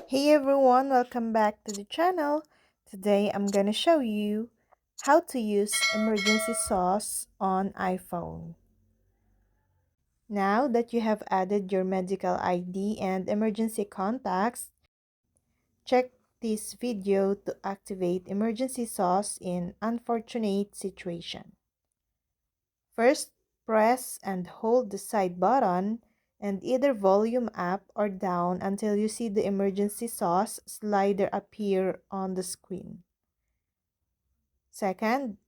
Hey everyone, welcome back to the channel. Today I'm gonna show you how to use emergency SOS on iPhone. Now that you have added your medical ID and emergency contacts, check this video to activate emergency SOS in unfortunate situation. First, press and hold the side button and either volume up or down until you see the emergency SOS slider appear on the screen. Second,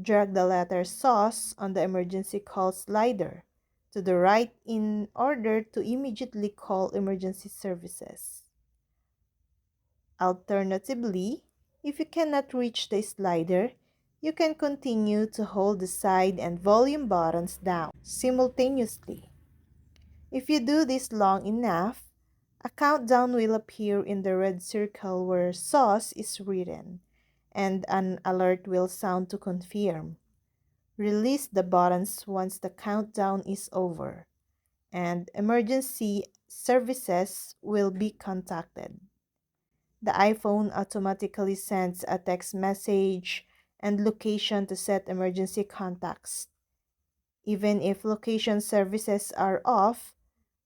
drag the letter SOS on the emergency call slider to the right in order to immediately call emergency services. Alternatively, if you cannot reach the slider, you can continue to hold the side and volume buttons down simultaneously. If you do this long enough, a countdown will appear in the red circle where SOS is written, and an alert will sound to confirm. Release the buttons once the countdown is over, and emergency services will be contacted. The iPhone automatically sends a text message and location to set emergency contacts. Even if location services are off,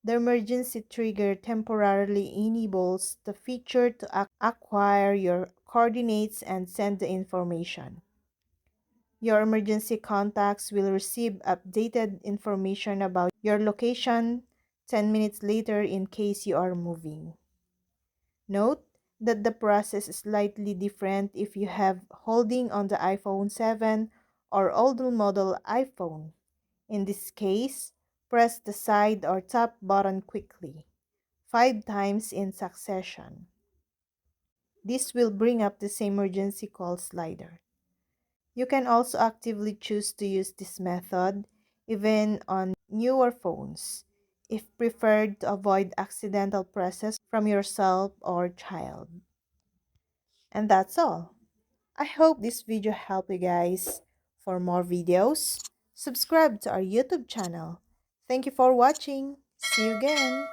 the emergency trigger temporarily enables the feature to acquire your coordinates and send the information. Your emergency contacts will receive updated information about your location 10 minutes later in case you are moving. Note that the process is slightly different if you have holding on the iPhone 7 or older model iPhone. In this case, press the side or top button quickly, 5 times in succession. This will bring up the same emergency call slider. You can also actively choose to use this method even on newer phones, if preferred to avoid accidental presses from yourself or child. And that's all. I hope this video helped you guys. For more videos, subscribe to our YouTube channel. Thank you for watching. See you again.